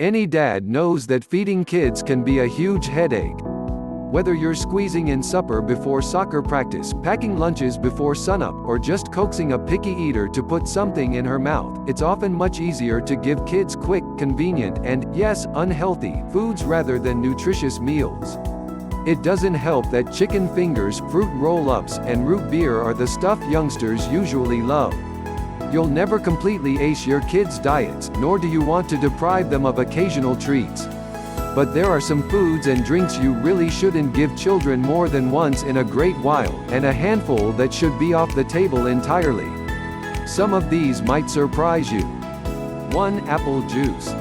Any dad knows that feeding kids can be a huge headache. Whether you're squeezing in supper before soccer practice, packing lunches before sunup, or just coaxing a picky eater to put something in her mouth, it's often much easier to give kids quick, convenient, and, yes, unhealthy, foods rather than nutritious meals. It doesn't help that chicken fingers, fruit roll-ups, and root beer are the stuff youngsters usually love. You'll never completely ace your kids' diets, nor do you want to deprive them of occasional treats. But there are some foods and drinks you really shouldn't give children more than once in a great while, and a handful that should be off the table entirely. Some of these might surprise you. 1. Apple juice.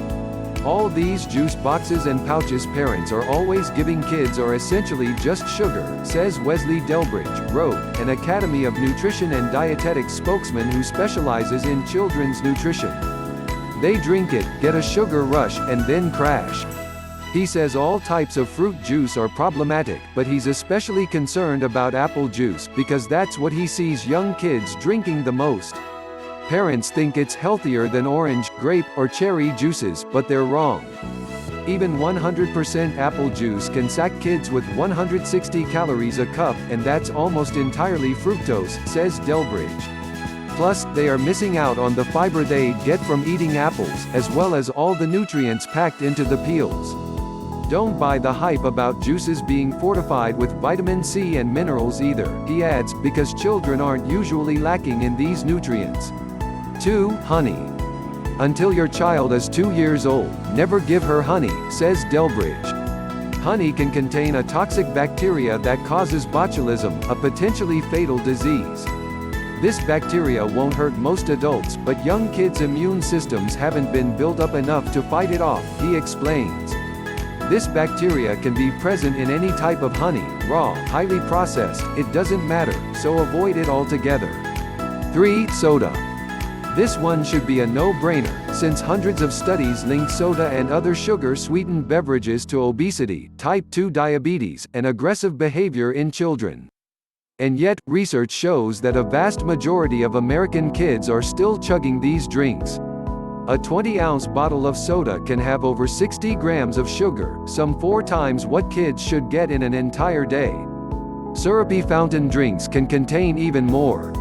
All these juice boxes and pouches parents are always giving kids are essentially just sugar, says Wesley Delbridge, Road, an Academy of Nutrition and Dietetics spokesman who specializes in children's nutrition. They drink it, get a sugar rush, and then crash. He says all types of fruit juice are problematic, but he's especially concerned about apple juice, because that's what he sees young kids drinking the most. Parents think it's healthier than orange, grape, or cherry juices, but they're wrong. Even 100% apple juice can sack kids with 160 calories a cup, and that's almost entirely fructose, says Delbridge. Plus, they are missing out on the fiber they get from eating apples, as well as all the nutrients packed into the peels. Don't buy the hype about juices being fortified with vitamin C and minerals either, he adds, because children aren't usually lacking in these nutrients. 2. Honey. Until your child is 2 years old, never give her honey, says Delbridge. Honey can contain a toxic bacteria that causes botulism, a potentially fatal disease. This bacteria won't hurt most adults, but young kids' immune systems haven't been built up enough to fight it off, he explains. This bacteria can be present in any type of honey, raw, highly processed, it doesn't matter, so avoid it altogether. 3. Soda. This one should be a no-brainer, since hundreds of studies link soda and other sugar-sweetened beverages to obesity, type 2 diabetes, and aggressive behavior in children. And yet, research shows that a vast majority of American kids are still chugging these drinks. A 20-ounce bottle of soda can have over 60 grams of sugar, some 4 times what kids should get in an entire day. Syrupy fountain drinks can contain even more.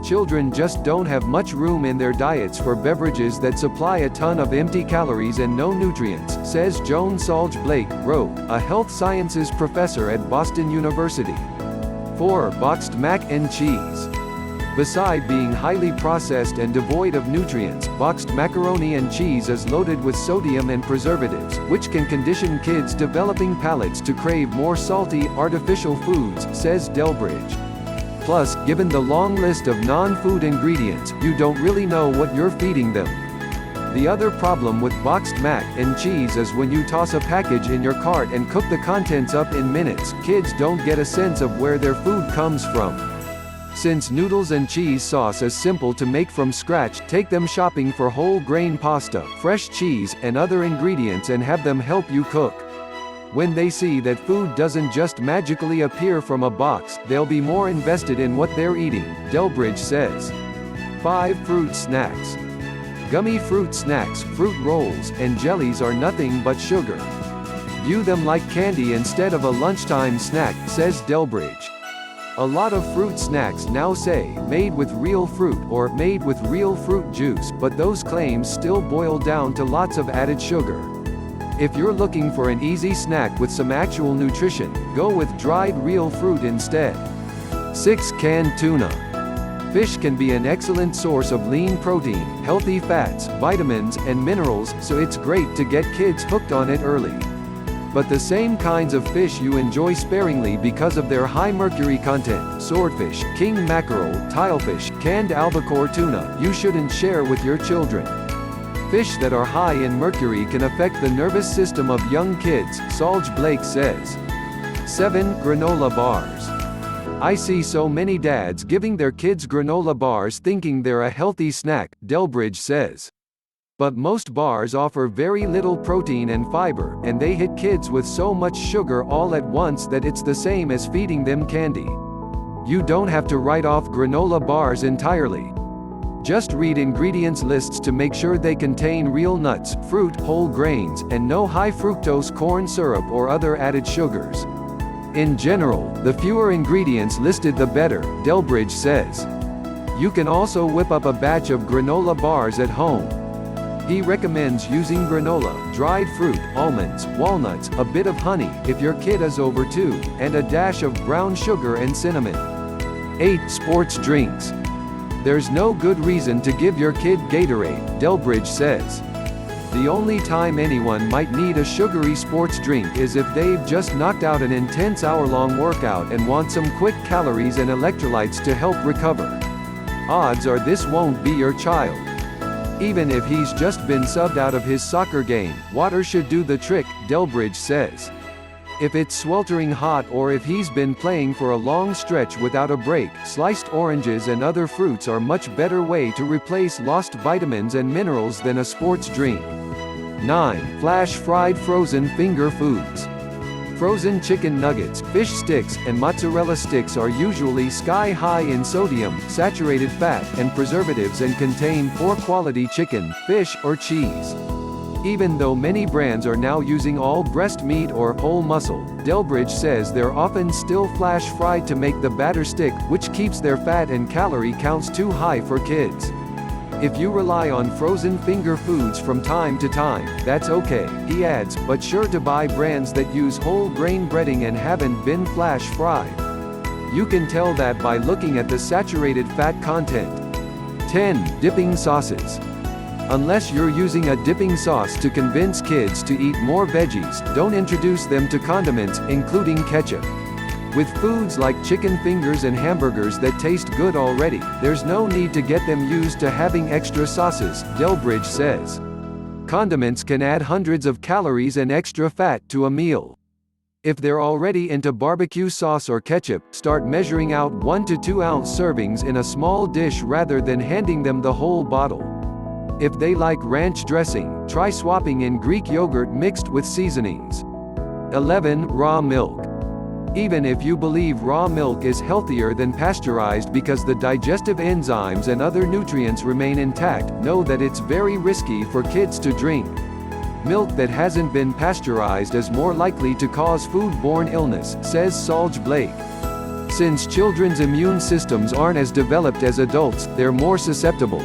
Children just don't have much room in their diets for beverages that supply a ton of empty calories and no nutrients, says Joan Salge Blake, Rowe, a health sciences professor at Boston University. 4. Boxed mac and cheese. Beside being highly processed and devoid of nutrients, boxed macaroni and cheese is loaded with sodium and preservatives, which can condition kids' developing palates to crave more salty, artificial foods, says Delbridge. Plus, given the long list of non-food ingredients, you don't really know what you're feeding them. The other problem with boxed mac and cheese is when you toss a package in your cart and cook the contents up in minutes, kids don't get a sense of where their food comes from. Since noodles and cheese sauce is simple to make from scratch, take them shopping for whole grain pasta, fresh cheese, and other ingredients and have them help you cook. When they see that food doesn't just magically appear from a box, they'll be more invested in what they're eating, Delbridge says. 5. Fruit snacks. Gummy fruit snacks, fruit rolls, and jellies are nothing but sugar. View them like candy instead of a lunchtime snack, says Delbridge. A lot of fruit snacks now say, made with real fruit, or made with real fruit juice, but those claims still boil down to lots of added sugar. If you're looking for an easy snack with some actual nutrition, go with dried real fruit instead. 6. Canned tuna. Fish can be an excellent source of lean protein, healthy fats, vitamins, and minerals, so it's great to get kids hooked on it early. But the same kinds of fish you enjoy sparingly because of their high mercury content, swordfish, king mackerel, tilefish, canned albacore tuna, you shouldn't share with your children. Fish that are high in mercury can affect the nervous system of young kids, Salge Blake says. 7. Granola bars. I see so many dads giving their kids granola bars thinking they're a healthy snack, Delbridge says. But most bars offer very little protein and fiber, and they hit kids with so much sugar all at once that it's the same as feeding them candy. You don't have to write off granola bars entirely. Just read ingredients lists to make sure they contain real nuts, fruit, whole grains, and no high-fructose corn syrup or other added sugars. In general, the fewer ingredients listed the better, Delbridge says. You can also whip up a batch of granola bars at home. He recommends using granola, dried fruit, almonds, walnuts, a bit of honey, if your kid is over 2, and a dash of brown sugar and cinnamon. 8. Sports drinks. There's no good reason to give your kid Gatorade, Delbridge says. The only time anyone might need a sugary sports drink is if they've just knocked out an intense hour-long workout and want some quick calories and electrolytes to help recover. Odds are this won't be your child. Even if he's just been subbed out of his soccer game, water should do the trick, Delbridge says. If it's sweltering hot or if he's been playing for a long stretch without a break, sliced oranges and other fruits are much better way to replace lost vitamins and minerals than a sports drink. 9. Flash-fried frozen finger foods. Frozen chicken nuggets, fish sticks, and mozzarella sticks are usually sky-high in sodium, saturated fat, and preservatives and contain poor-quality chicken, fish, or cheese. Even though many brands are now using all breast meat or whole muscle, Delbridge says they're often still flash-fried to make the batter stick, which keeps their fat and calorie counts too high for kids. If you rely on frozen finger foods from time to time, that's okay, he adds, but sure to buy brands that use whole grain breading and haven't been flash fried. You can tell that by looking at the saturated fat content. 10. Dipping sauces. Unless you're using a dipping sauce to convince kids to eat more veggies, don't introduce them to condiments, including ketchup. With foods like chicken fingers and hamburgers that taste good already, there's no need to get them used to having extra sauces, Delbridge says. Condiments can add hundreds of calories and extra fat to a meal. If they're already into barbecue sauce or ketchup, start measuring out 1 to 2 ounce servings in a small dish rather than handing them the whole bottle. If they like ranch dressing, try swapping in Greek yogurt mixed with seasonings. 11. Raw milk. Even if you believe raw milk is healthier than pasteurized because the digestive enzymes and other nutrients remain intact, know that it's very risky for kids to drink. Milk that hasn't been pasteurized is more likely to cause foodborne illness, says Salge Blake. Since children's immune systems aren't as developed as adults, they're more susceptible.